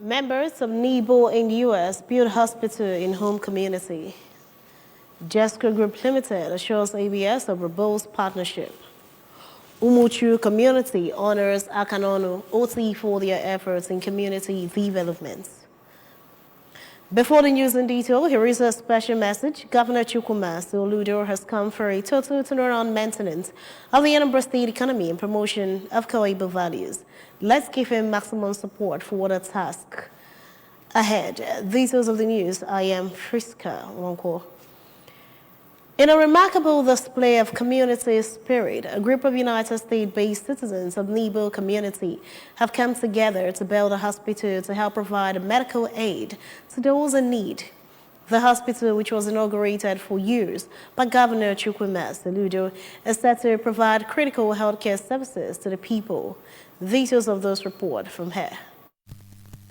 Members of NEBO in the U.S. build hospital in home community. Jesco Group Limited assures ABS of robust partnership. Umoji Community honors Akanono OT for their efforts in community development. Before the news in detail, here is a special message. Governor Chukwuma Soludo has come for a total turnaround maintenance of the Anambra State economy and promotion of Kawaiba values. Let's give him maximum support for the task ahead. Details of the news, I am Friska Wonko. In a remarkable display of community spirit, a group of United States-based citizens of Umu Community have come together to build a hospital to help provide medical aid to those in need. The hospital, which was inaugurated for years by Governor Chukwuma Soludo, is set to provide critical healthcare services to the people. Details of this report from here.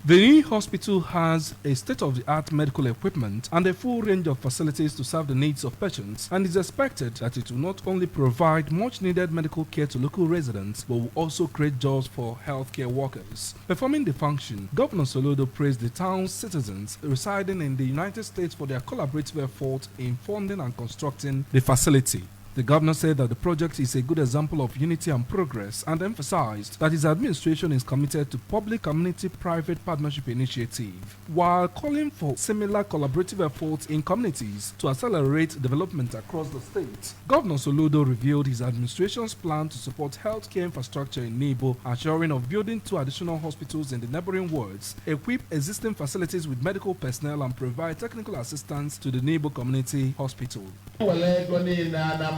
The new hospital has a state-of-the-art medical equipment and a full range of facilities to serve the needs of patients, and is expected that it will not only provide much-needed medical care to local residents, but will also create jobs for healthcare workers. Performing the function, Governor Soludo praised the town's citizens residing in the United States for their collaborative effort in funding and constructing the facility. The governor said that the project is a good example of unity and progress, and emphasized that his administration is committed to public-community-private partnership initiative, while calling for similar collaborative efforts in communities to accelerate development across the state. Governor Soludo revealed his administration's plan to support healthcare infrastructure in Nebo, assuring of building 2 additional hospitals in the neighboring wards, equip existing facilities with medical personnel, and provide technical assistance to the Nebo Community Hospital.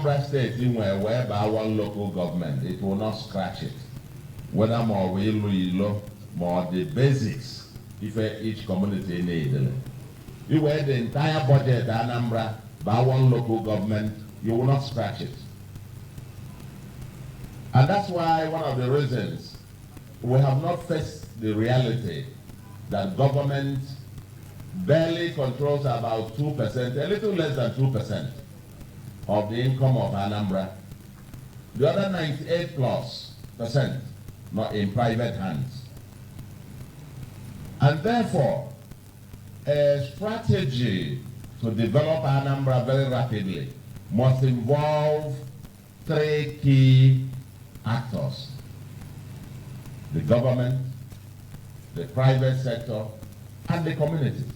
State whereby one local government, it will not scratch it. Whether more more the basics if each community needs. You wear the entire budget Anambra by one local government, you will not scratch it. And that's why one of the reasons we have not faced the reality that government barely controls about 2%, a little less than 2%. Of the income of Anambra. The other 98+% not in private hands. And therefore, a strategy to develop Anambra very rapidly must involve 3 key actors: the government, the private sector, and the communities.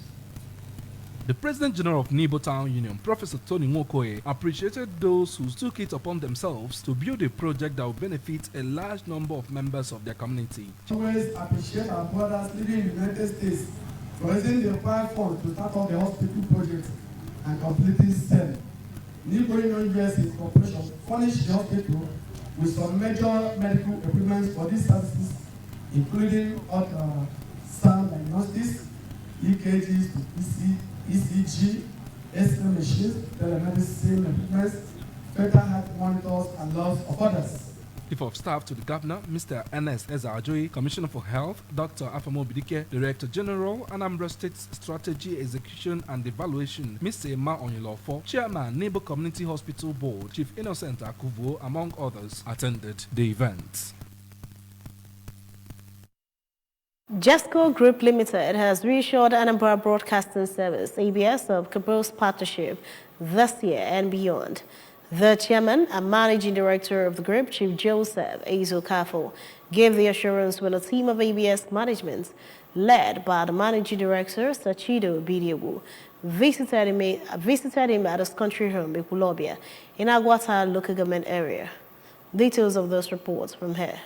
The President General of Nebo Town Union, Professor Tony Nwokoye, appreciated those who took it upon themselves to build a project that will benefit a large number of members of their community. I always appreciate our brothers living in the United States for using the required funds to start up the hospital project and completing STEM. Nebo US is corporation furnished the hospital with some major medical equipment for these services, including sound diagnostics, EKGs to ECG, X-ray machines, telemedicine equipment, fetal heart monitors, and lots of others. Chief of Staff to the Governor, Mr. Ernest Ezajoyi, Commissioner for Health, Dr. Afamo Bidike, Director General, Anambra State Strategy Execution and Evaluation, Mr. Emma Onyilofo, Chairman, Nebo Community Hospital Board, Chief Innocent Akuvo, among others, attended the event. Jesco Group Limited has reassured Anambra Broadcasting Service, ABS, of Cabril's partnership this year and beyond. The chairman and managing director of the group, Chief Joseph Ezokafo, gave the assurance when a team of ABS management, led by the managing director, Sachido Bidiogu, visited him at his country home in Kulobia, in Aguata local government area. Details of those reports from here.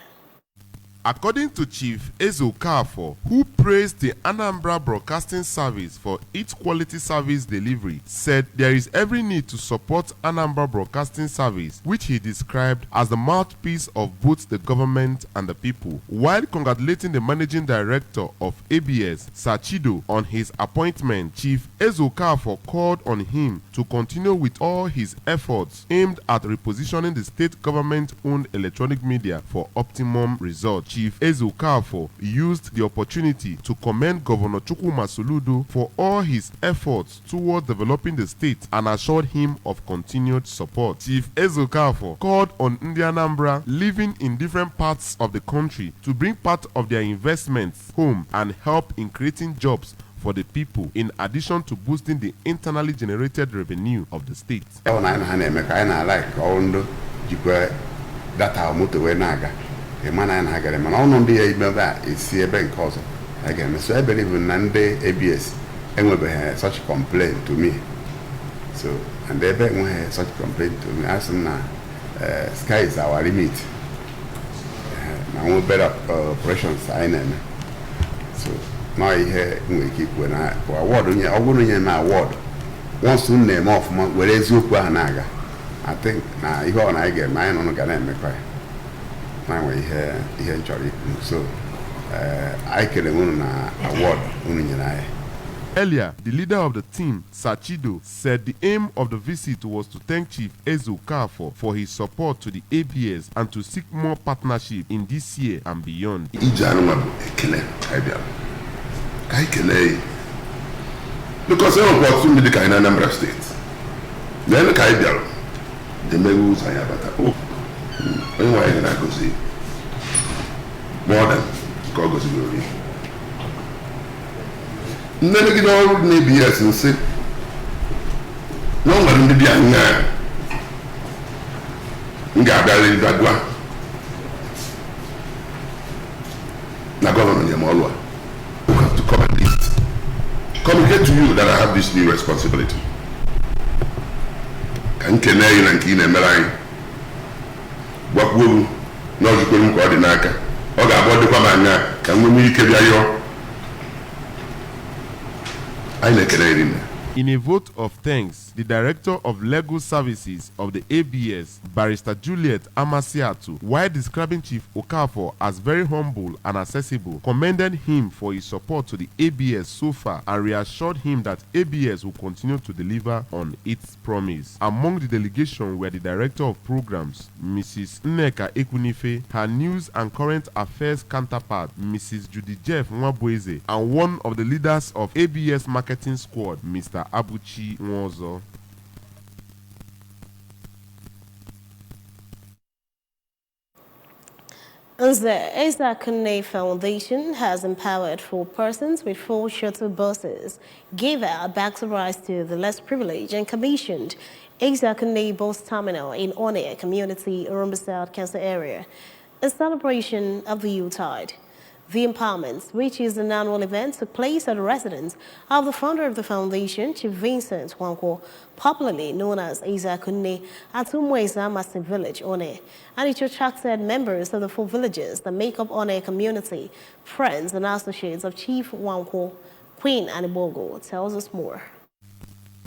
According to Chief Ezokafo, who praised the Anambra Broadcasting Service for its quality service delivery, said there is every need to support Anambra Broadcasting Service, which he described as the mouthpiece of both the government and the people. While congratulating the managing director of ABS, Sachido, on his appointment, Chief Ezokafo called on him to continue with all his efforts aimed at repositioning the state government-owned electronic media for optimum results. Chief Eze Okafor used the opportunity to commend Governor Chukwuma Soludo for all his efforts towards developing the state and assured him of continued support. Chief Eze Okafor called on Ndi Anambra living in different parts of the country to bring part of their investments home and help in creating jobs for the people, in addition to boosting the internally generated revenue of the state. So I believe in Nande ABS and such complaint to me. So, and they had such complaint to me. As sky is our limit. I want better operations. I know. So now we keep when I award on your award. Once soon name off where is Naga. I think now you and I get mine on a Ghanaian cry. Now we here in Charlie. So I can award on. Earlier, the leader of the team, Sachido, said the aim of the visit was to thank Chief Eze Okafor for his support to the ABS and to seek more partnership in this year and beyond. Because I want to be the kind of Anambra State. Then the Kaibial, the Megus I have why did I go see? More than Gogos Glory. Never get all ABS and say, no one to be a man. Ngabali Dagua. Now, Governor Yamolwa, who have to come at least communicate to you that I have this new responsibility. Can Kenai and Kina Merai? What will not you couldn't coordinate? Or about the Pamana, can we make a In a vote of thanks, the Director of Legal Services of the ABS, Barrister Juliet Amasiatu, while describing Chief Okafor as very humble and accessible, commended him for his support to the ABS so far and reassured him that ABS will continue to deliver on its promise. Among the delegation were the Director of Programs, Mrs. Nneka Ekunife, her News and Current Affairs counterpart, Mrs. Judy Jeff Nwabweze, and one of the leaders of ABS Marketing Squad, Mr. Abuchi Nwozo. The Akure Foundation has empowered 4 persons with 4 shuttle buses, gave out back to rice to the less privileged, and commissioned Akure bus terminal in Umoji Community, Urumba South Council area, a celebration of the Yuletide. The empowerment, which is an annual event, took place at the residence of the founder of the foundation, Chief Vincent Nwankwo, popularly known as Akure, at Umuji Massive Village, One, and it attracted members of the 4 villages that make up Umoji Community, friends and associates of Chief Nwankwo. Queen Anibogo tells us more.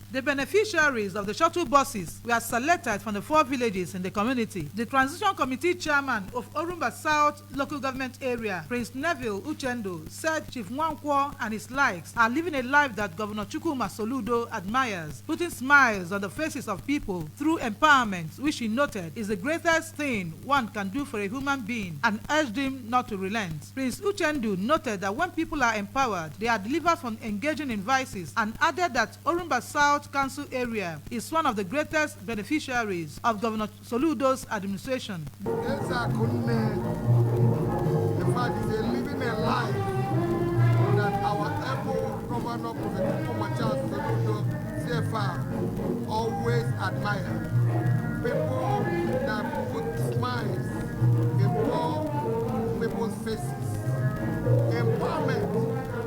The beneficiaries of the shuttle buses were selected from the 4 villages in the community. The Transition Committee Chairman of Urumba South Local Government Area, Prince Neville Uchendo, said Chief Nwankwo and his likes are living a life that Governor Chukwuma Soludo admires, putting smiles on the faces of people through empowerment, which he noted is the greatest thing one can do for a human being, and urged him not to relent. Prince Uchendo noted that when people are empowered, they are delivered from engaging in vices, and added that Urumba South Council area is one of the greatest beneficiaries of Governor Soludo's administration. Yes, Akure, in fact, is living a life that our able Governor Professor Soludo CFR always admire. People that put smiles in poor people's faces. Empowerment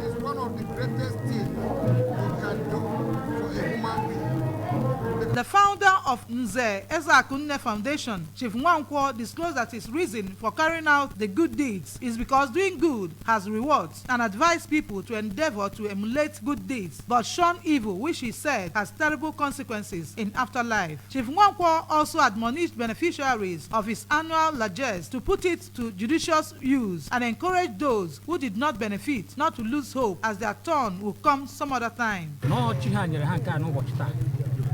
is one of the greatest things you can do. The founder of Akure Foundation, Chief Nwankwo, disclosed that his reason for carrying out the good deeds is because doing good has rewards, and advised people to endeavor to emulate good deeds but shun evil, which he said has terrible consequences in afterlife. Chief Nwankwo also admonished beneficiaries of his annual largesse to put it to judicious use and encourage those who did not benefit not to lose hope, as their turn will come some other time.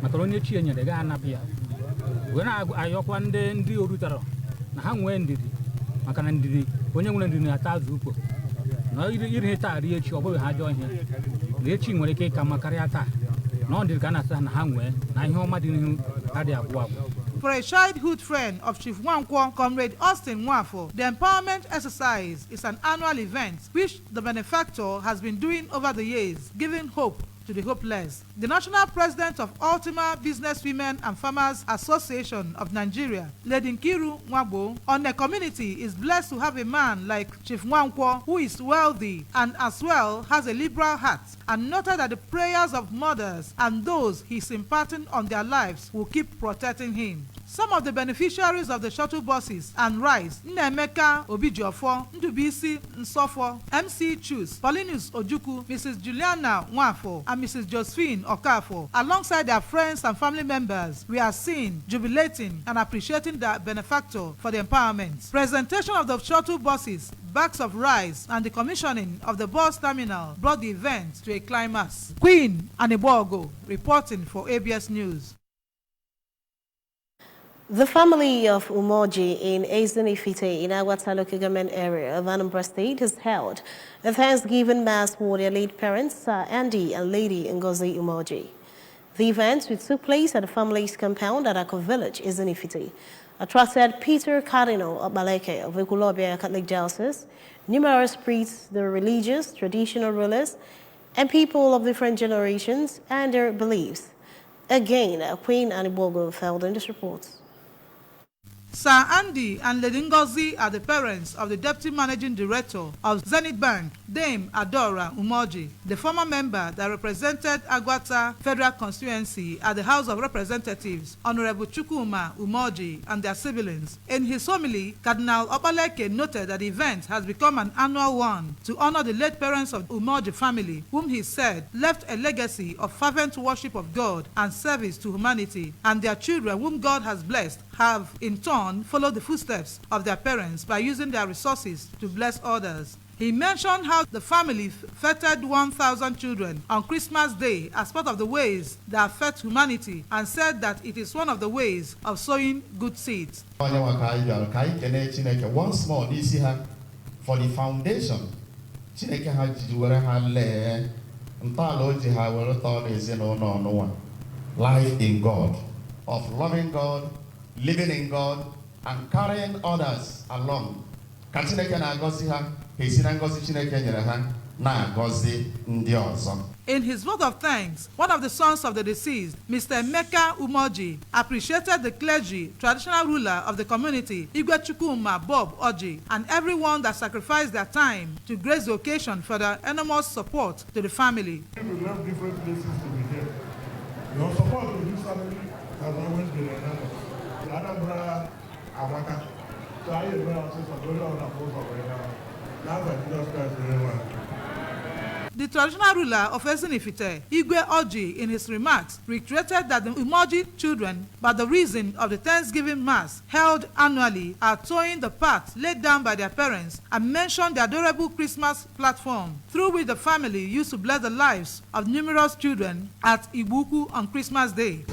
Makaroni chienya de gana bia wena ayokwa ndi orutaro na ha nwe ndidi makana ndidi onye nwere ndụ na-atazu ukpo na iri taa rie echi ọ bụghị ha ajọ ihe na echi nwere ike ịka mma karịa taa na ọ dị ka a na-asa na ha nwee na ihe ọma dị n'ihu adịghị agwụ agwụ. For a childhood friend of Chief Nwankwo, Comrade Austin Nwafo, the empowerment exercise is an annual event which the benefactor has been doing over the years, giving hope to the hopeless. The national president of Ultima Business Women and Farmers Association of Nigeria, Lady Nkiru Nwagbo, on the community is blessed to have a man like Chief Nwankwo who is wealthy and as well has a liberal heart, and noted that the prayers of mothers and those he's imparting on their lives will keep protecting him. Some of the beneficiaries of the shuttle buses and rides, Nnemeka Obijiofo, Ndubisi Nsofo, MC Chus, Paulinus Ojuku, Mrs. Juliana Nwafo, and Mrs. Josephine Okafo, alongside their friends and family members, we are seen jubilating and appreciating the benefactor for the empowerment. Presentation of the shuttle buses, bags of rice, and the commissioning of the bus terminal brought the event to a climax. Queen Anibogo reporting for ABS News. The family of Umoji in Ezinifite in Agwata local government area of Anambra State has held a Thanksgiving Mass for their late parents, Sir Andy and Lady Ngozi Umoji. The event, which took place at the family's compound at Akure village, Ezinifite, attracted Peter Cardinal Obaleke of Ekulobia Catholic Diocese, numerous priests, the religious, traditional rulers, and people of different generations and their beliefs. Again, Queen Anibogo filed in this report. Sir Andy and Lady Ngozi are the parents of the Deputy Managing Director of Zenith Bank, Dame Adora Umoji, the former member that represented Agwata Federal Constituency at the House of Representatives, Honorable Chukwuma Umoji, and their siblings. In his homily, Cardinal Obaleke noted that the event has become an annual one to honor the late parents of Umoji family, whom he said left a legacy of fervent worship of God and service to humanity, and their children, whom God has blessed, have in turn followed the footsteps of their parents by using their resources to bless others. He mentioned how the family feted 1,000 children on Christmas Day as part of the ways they have fed humanity, and said that it is one of the ways of sowing good seeds. Once more, this year for the foundation. Life in God, of loving God, living in God, and carrying others along. In his vote of thanks, one of the sons of the deceased, Mr. Emeka Umoji, appreciated the clergy, traditional ruler of the community, Igwe Chukwuma Bob Oji, and everyone that sacrificed their time to grace the occasion for their enormous support to the family. We left different places to be here. Your support to this family has always been enormous. Anambra, Awaka, so I am very very on the post of Renama. Now that Jesus Christ very well. The traditional ruler of Ezinifite, Igwe Oji, in his remarks, reiterated that the Umoji children, by the reason of the Thanksgiving Mass held annually, are towing the path laid down by their parents, and mentioned the adorable Christmas platform, through which the family used to bless the lives of numerous children at Ibuku on Christmas Day.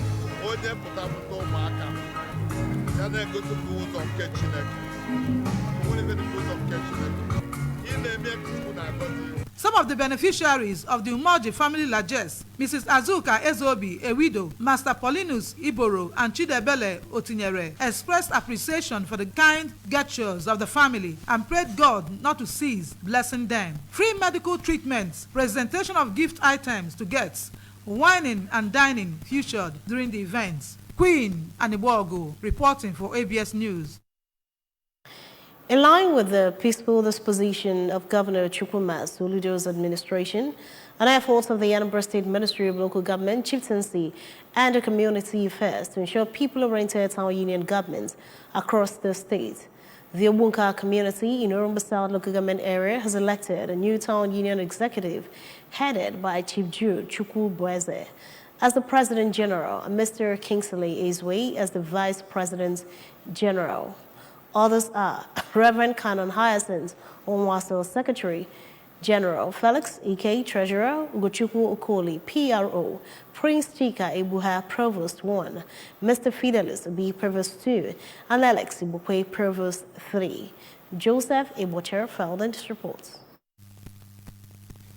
Some of the beneficiaries of the Umoji family largesse, Mrs. Azuka Ezobi, a widow, Master Paulinus Iboro, and Chidebele Otinyere, expressed appreciation for the kind gestures of the family and prayed God not to cease blessing them. Free medical treatments, presentation of gift items to guests, wining and dining featured during the events. Queen Anibogo reporting for ABS News. In line with the peaceful disposition of Governor Chukwuma Soludo's administration and efforts of the Anambra State Ministry of Local Government, Chieftaincy, and the Community Affairs to ensure people-oriented town union governments across the state, the Umu Community in Umu South Local Government area has elected a new town union executive headed by Chief Jude Chukwubueze as the President General and Mr. Kingsley Ezwe as the Vice President General. Others are Reverend Canon Hyacinth Onwaso, Secretary General, Felix Ike, Treasurer, Ugochukwu Okoli, PRO, Prince Chika Ebuha, Provost 1, Mr. Fidelis B, Provost 2, and Alex Ibukwe, Provost 3. Joseph Ebocher filed in this report.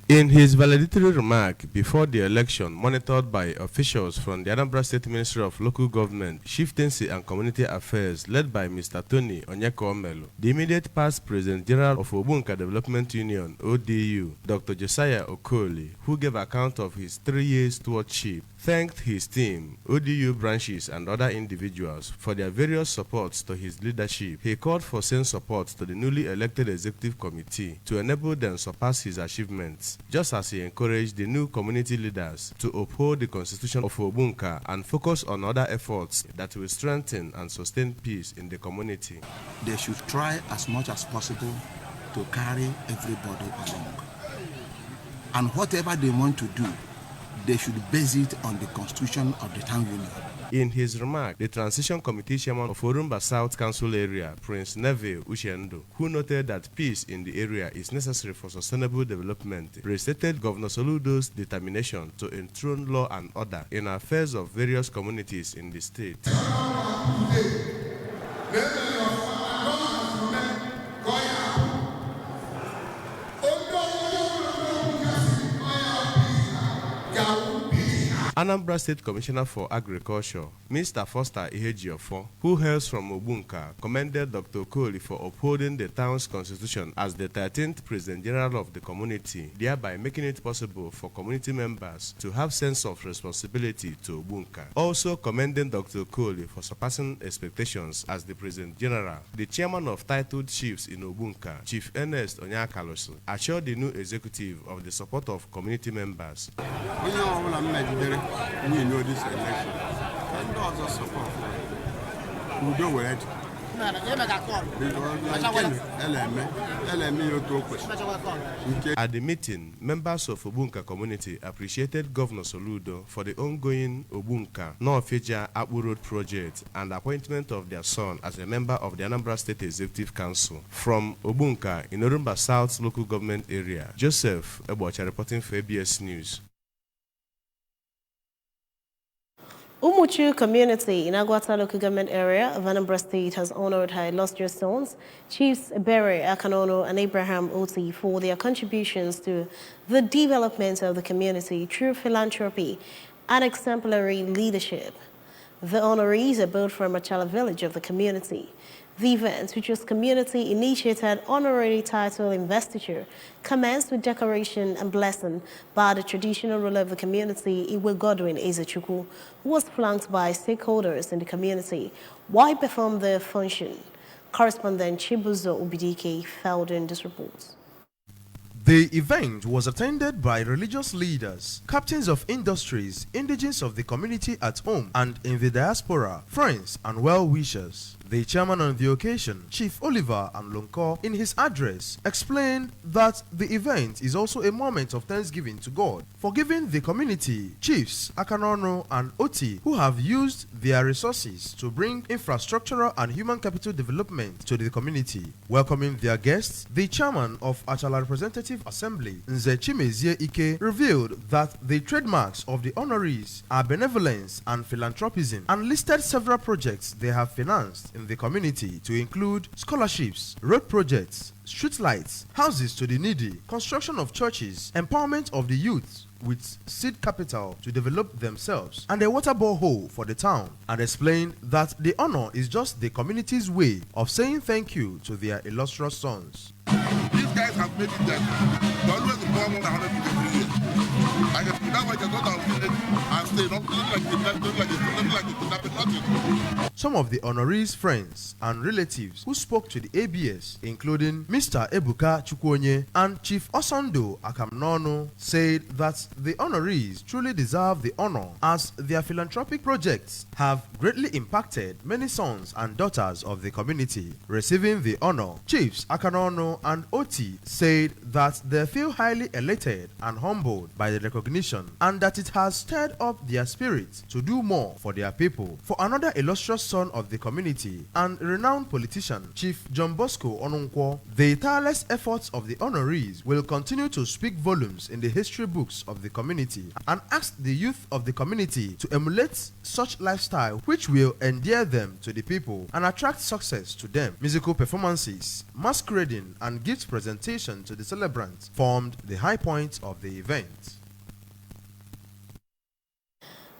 In his valedictory remark before the election monitored by officials from the Anambra State Ministry of Local Government, Chieftaincy and Community Affairs led by Mr. Tony Onyeka-Omelu, the immediate past President General of Obunka Development Union, ODU, Dr. Josiah Okoli, who gave account of his 3 years stewardship, thanked his team, ODU branches and other individuals for their various supports to his leadership. He called for same support to the newly elected executive committee to enable them surpass his achievements, just as he encouraged the new community leaders to uphold the constitution of Obunka and focus on other efforts that will strengthen and sustain peace in the community. They should try as much as possible to carry everybody along. And whatever they want to do, they should base it on the constitution of the town union. In his remark, the Transition Committee Chairman of Orumba South Council Area, Prince Neville Uchendo, who noted that peace in the area is necessary for sustainable development, restated Governor Soludo's determination to enthrone law and order in affairs of various communities in the state. Anambra State Commissioner for Agriculture, Mr. Foster Ihejiofo, who hails from Obunka, commended Dr. Okoli for upholding the town's constitution as the 13th President General of the community, thereby making it possible for community members to have sense of responsibility to Obunka. Also commending Dr. Okoli for surpassing expectations as the President General, the chairman of titled chiefs in Obunka, Chief Ernest Onyakalosu, assured the new executive of the support of community members. We know this election and also support. We do it. At the meeting, members of Obunka community appreciated Governor Soludo for the ongoing Obunka North-Fija Akure Road project and appointment of their son as a member of the Anambra State Executive Council. From Obunka in Orumba South Local Government Area, Joseph Ebocha reporting for ABS News. Umoji Community in Agwata Local Government Area of Anambra State has honored her illustrious sons, Chiefs Ebere Akanono and Abraham Oti, for their contributions to the development of the community through philanthropy and exemplary leadership. The honorees are both from Achala village of the community. The event, which was community-initiated honorary title investiture, commenced with decoration and blessing by the traditional ruler of the community, Iwe Godwin Ezechukwu, who was flanked by stakeholders in the community. While performed the function, correspondent Chibuzo Ubidike filed in this report. The event was attended by religious leaders, captains of industries, indigenes of the community at home and in the diaspora, friends and well-wishers. The chairman on the occasion, Chief Oliver Anlonko, in his address, explained that the event is also a moment of thanksgiving to God for giving the community, Chiefs Akanono and Oti, who have used their resources to bring infrastructural and human capital development to the community. Welcoming their guests, the chairman of Achala Representative Assembly, Nze Chimezie Ike, revealed that the trademarks of the honorees are benevolence and philanthropism, and listed several projects they have financed in the community to include scholarships, road projects, street lights, houses to the needy, construction of churches, empowerment of the youth with seed capital to develop themselves, and a water borehole for the town, and explained that the honor is just the community's way of saying thank you to their illustrious sons. These guys have made it that they're always more than 153 years. I guess that's why they don't have it and stay not like nothing. Some of the honorees' friends and relatives who spoke to the ABS, including Mr. Ebuka Chukwonye and Chief Osondo Akamnono, said that the honorees truly deserve the honor as their philanthropic projects have greatly impacted many sons and daughters of the community. Receiving the honor, Chiefs Akanono and Oti said that they feel highly elated and humbled by the recognition and that it has stirred up their spirit to do more for their people. For another illustrious son of the community and renowned politician Chief John Bosco Onunkwo. The tireless efforts of the honorees will continue to speak volumes in the history books of the community and ask the youth of the community to emulate such lifestyle which will endear them to the people and attract success to them. Musical performances, masquerading and gift presentation to the celebrants formed the high point of the event.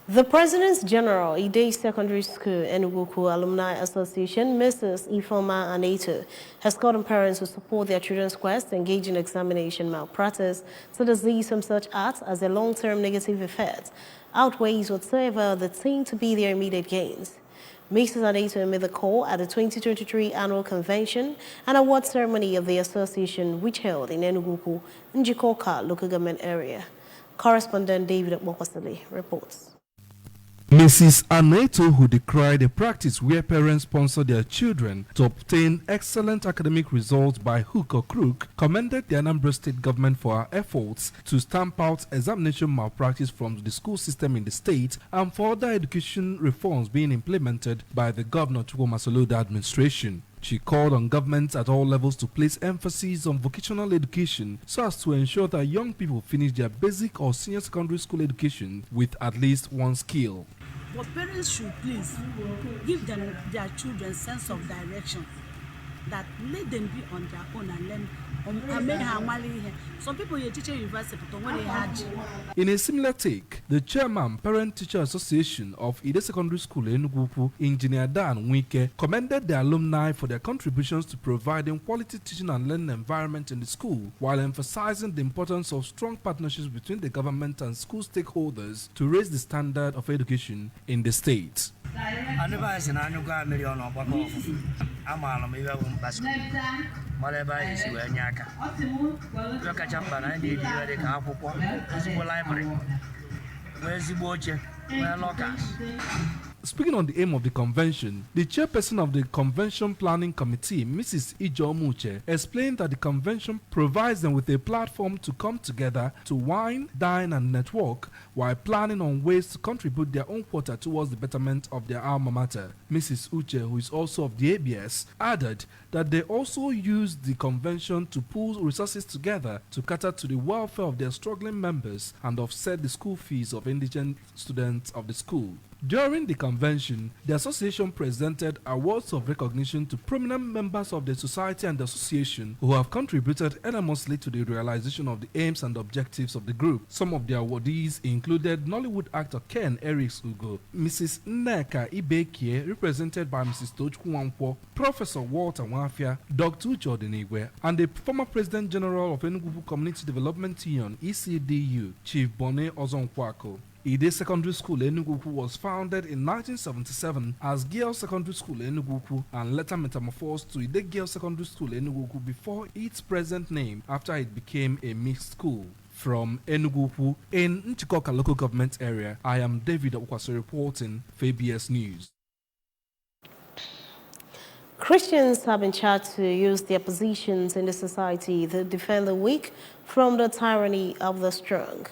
The President's General, Ide Secondary School, Enugu Alumni Association, Mrs. Ifoma Aneto, has called on parents to support their children's quest to engage in examination malpractice so that these from such acts as a long-term negative effect outweighs whatsoever that seem to be their immediate gains. Mrs. Aneto made the call at the 2023 annual convention and award ceremony of the association, which held in Enugu, Njikoka local government area. Correspondent David Mokosele reports. Mrs. Aneto, who decried a practice where parents sponsor their children to obtain excellent academic results by hook or crook, commended the Anambra State government for her efforts to stamp out examination malpractice from the school system in the state and for other education reforms being implemented by the Governor Chukwuma Soludo administration. She called on governments at all levels to place emphasis on vocational education so as to ensure that young people finish their basic or senior secondary school education with at least one skill. But parents should please give them their children sense of direction, that let them be on their own and learn. Some people here teaching university when they had. In a similar take, the chairman, Parent Teacher Association of Ide Secondary School Enugu, Engineer Dan Wike, commended the alumni for their contributions to providing quality teaching and learning environment in the school, while emphasizing the importance of strong partnerships between the government and school stakeholders to raise the standard of education in the state. Speaking on the aim of the convention, the chairperson of the Convention Planning Committee, Mrs. Ijomuche, explained that the convention provides them with a platform to come together to wine, dine, and network while planning on ways to contribute their own quota towards the betterment of their alma mater. Mrs. Uche, who is also of the ABS, added that they also use the convention to pool resources together to cater to the welfare of their struggling members and offset the school fees of indigent students of the school. During the convention, the association presented awards of recognition to prominent members of the society and the association who have contributed enormously to the realization of the aims and objectives of the group. Some of the awardees included Nollywood actor Ken Eriks Ugo, Mrs. Nneka Ibekie, represented by Mrs. Tochukwu Nwankwo, Professor Walter Wafia, Dr. Uche Odinigwe, and the former President General of Umu Community Development Union, ECDU, Chief Bone Ozonkwako. Ide Secondary School Enugu was founded in 1977 as Girls Secondary School Enugu and later metamorphosed to Ide Girls Secondary School Enugu before its present name after it became a mixed school. From Enugu in Nchikoka local government area, I am David Okwasi reporting for ABS News. Christians have been charged to use their positions in the society to defend the weak from the tyranny of the strong.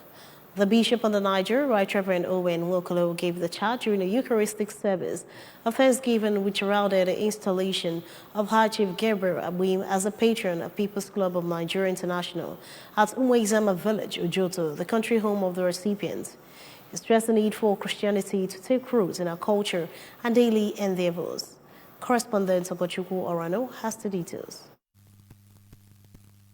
The Bishop of the Niger, Right Reverend Owen Nwokolo, gave the charge during a Eucharistic service of Thanksgiving which heralded the installation of High Chief Gabriel Abwim as a patron of People's Club of Nigeria International at Umuezama Village, Ujoto, the country home of the recipients. He stressed the need for Christianity to take root in our culture and daily endeavors. Correspondent Ogochukwu Orano has the details.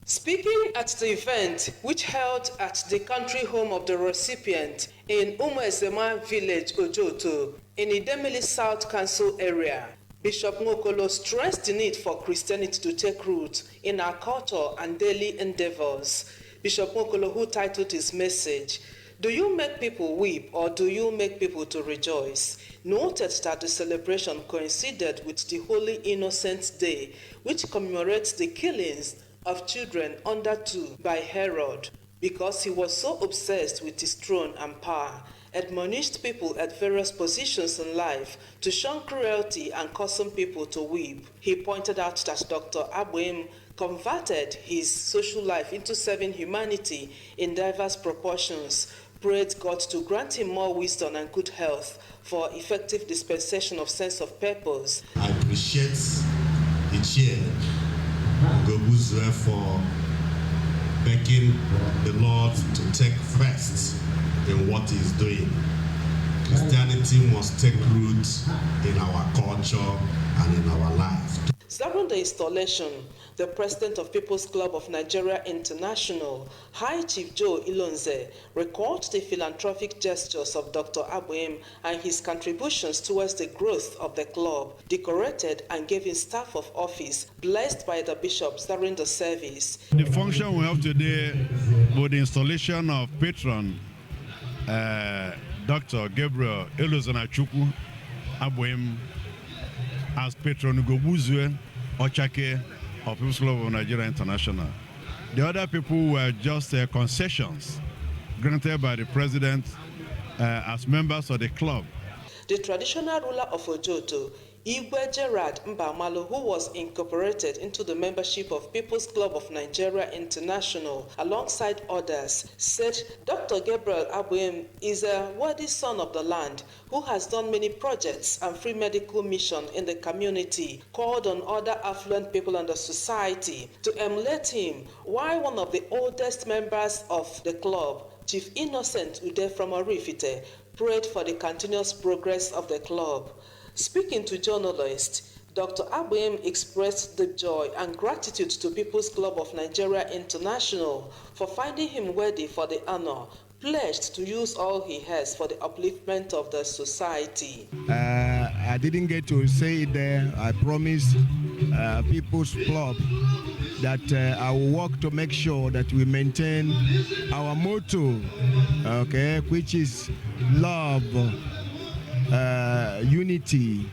Speaking at the event, which held at the country home of the recipient in Umuezama Village, Ojoto, in Idemili South Council area, Bishop Nwokolo stressed the need for Christianity to take root in our culture and daily endeavors. Bishop Nwokolo, who titled his message, "Do you make people weep or do you make people to rejoice?" noted that the celebration coincided with the Holy Innocents' Day, which commemorates the killings of children under 2 by Herod, because he was so obsessed with his throne and power, admonished people at various positions in life to shun cruelty and causing people to weep. He pointed out that Dr. Abwim converted his social life into serving humanity in diverse proportions, prayed God to grant him more wisdom and good health for effective dispensation of sense of purpose. I appreciate the chair, Gobuzwe, for begging the Lord to take first in what he's doing. Christianity must take root in our culture and in our life. During the installation, the president of People's Club of Nigeria International, High Chief Joe Ilonze, recalled the philanthropic gestures of Dr. Abuem and his contributions towards the growth of the club, decorated and gave his staff of office blessed by the bishops during the service. The function we have today with the installation of patron Dr. Gabriel Elozanachukwu Abuem as patron Gobuzwe Ochake of People's Club of Nigeria International. The other people were just concessions granted by the president as members of the club. The traditional ruler of Ojoto, Igwe Gerard Mbamalu, who was incorporated into the membership of People's Club of Nigeria International alongside others, said Dr. Gabriel Abuem is a worthy son of the land who has done many projects and free medical mission in the community, called on other affluent people in the society to emulate him, while one of the oldest members of the club, Chief Innocent Ude from Orifite, prayed for the continuous progress of the club. Speaking to journalists, Dr. Abuem expressed the joy and gratitude to People's Club of Nigeria International for finding him worthy for the honor, pledged to use all he has for the upliftment of the society. I didn't get to say it there. I promised People's Club that I will work to make sure that we maintain our motto, okay, which is love, unity,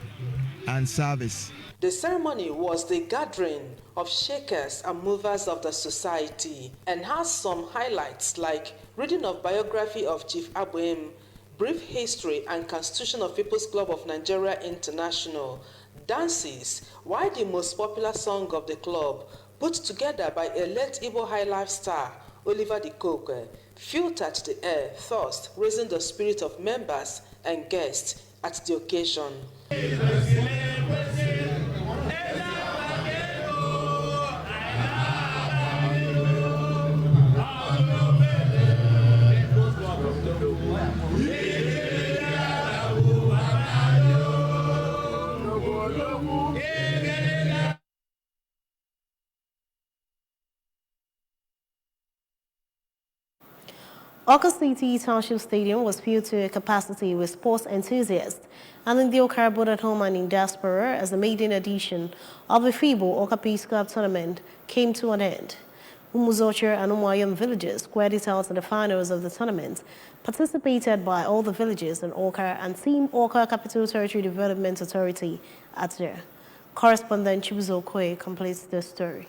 and service. The ceremony was the gathering of shakers and movers of the society and has some highlights like reading of biography of Chief Abuem, brief history and constitution of People's Club of Nigeria International, dances, while the most popular song of the club, put together by a late Igbo high life star, Oliver de Koke, filtered the air, thus raising the spirit of members and guests at the occasion. Okat City Township Stadium was filled to capacity with sports enthusiasts, and in the Okara both at home and in diaspora as the maiden edition of the FIBO Okat Peace Cup tournament came to an end. Umuzocher and Umoyam villages squared it out in the finals of the tournament, participated by all the villages in Okara and Team Okara Capital Territory Development Authority at there. Correspondent Chibuzo Okoye completes the story.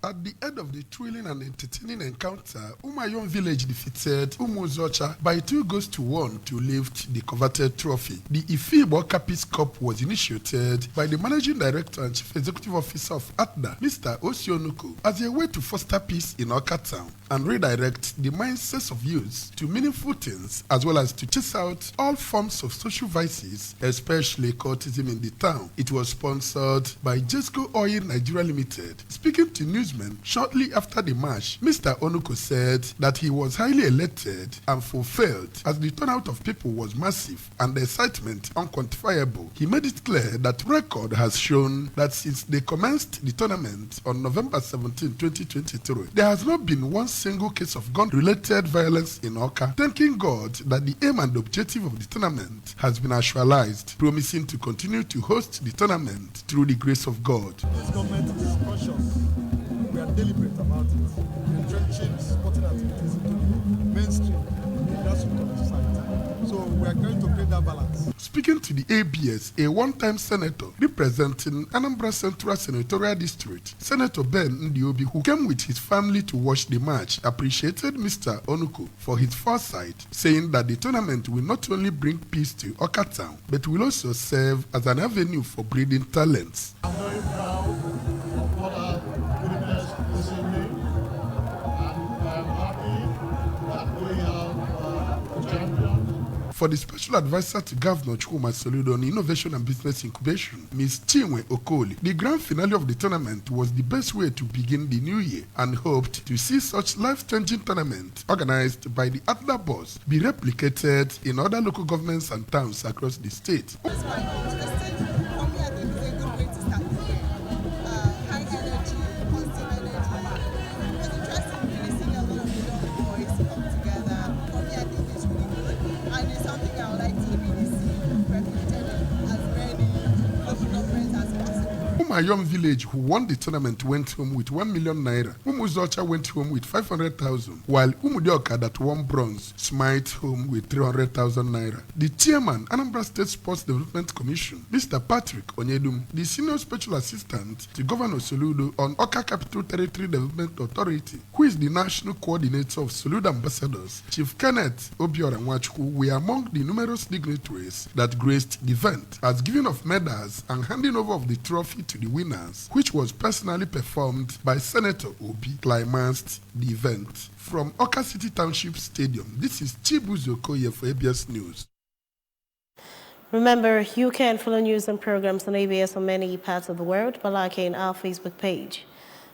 At the end of the thrilling and entertaining encounter, Umoyam village defeated Umuzocha by 2-1 to lift the coveted trophy. The Ifibo Okat Peace Cup was initiated by the Managing Director and Chief Executive Officer of ATNA, Mr. Osionuku, as a way to foster peace in Okat town and redirect the mindsets of youth to meaningful things, as well as to chase out all forms of social vices, especially cultism in the town. It was sponsored by Jesco Oil Nigeria Limited. Speaking to newsmen shortly after the match, Mr. Onuko said that he was highly elated and fulfilled as the turnout of people was massive and the excitement unquantifiable. He made it clear that record has shown that since they commenced the tournament on November 17, 2023, there has not been one single case of gun-related violence in Okat, thanking God that the aim and objective of the tournament has been actualized, promising to continue to host the tournament through the grace of God. This government is conscious. We are deliberate about it, entrenching sporting activities into the mainstream grassroots of the society. So we are going to create that balance. Speaking to the ABS, a one-time senator representing Anambra Central Senatorial District, Senator Ben Ndiobi, who came with his family to watch the match, appreciated Mr. Onuko for his foresight, saying that the tournament will not only bring peace to Okat town, but will also serve as an avenue for breeding talents. I'm very proud of what I've witnessed this evening, and I'm happy that we have For the special advisor to Governor Chuma Soludo on innovation and business incubation, Ms. Chinwe Okoli, the grand finale of the tournament was the best way to begin the new year and hoped to see such life-changing tournament organized by the Atla boss be replicated in other local governments and towns across the state. Umayom Village, who won the tournament, went home with 1 million naira. Umu Zocha went home with 500,000, while Okat that won bronze smite home with 300,000 naira. The chairman, Anambra State Sports Development Commission, Mr. Patrick Onyedum, the senior special assistant to Governor Soludo on Oka Capital Territory Development Authority, who is the national coordinator of Soludo ambassadors, Chief Kenneth Obiora Nwachukwu, were among the numerous dignitaries that graced the event, as giving of medals and handing over of the trophy to the winners, which was personally performed by Senator Obi, climaxed the event. From Oka City Township Stadium, this is Chibuzo Okoye for ABS News. Remember, you can follow news and programs on ABS on many parts of the world by liking our Facebook page.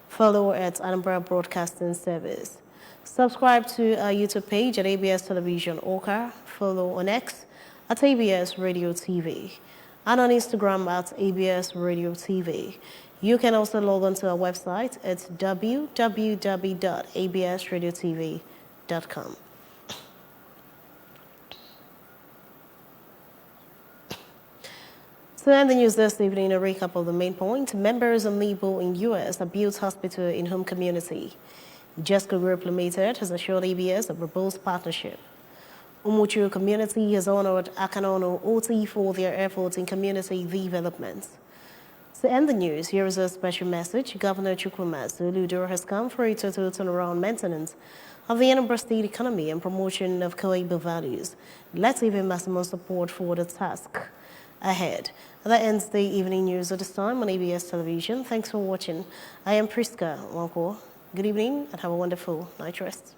Follow at Anambra Broadcasting Service. Subscribe to our YouTube page at ABS Television Oka. Follow on X at ABS Radio TV. And on Instagram at ABS Radio TV. You can also log on to our website at www.absradiotv.com. To end the news this evening, a recap of the main point. Members of NIBO in U.S. built hospital in home community. Jesco Group Limited has assured ABS a proposed partnership. Umu Community has honored Akanono OT for their efforts in community development. To end the news, here is a special message. Governor Chukwuma Soludo has come for a total turnaround maintenance of the Anambra State economy and promotion of Koiba values. Let's give him maximum support for the task ahead. That ends the evening news at this time on ABS Television. Thanks for watching. I am Priska Wanko. Good evening and have a wonderful night rest.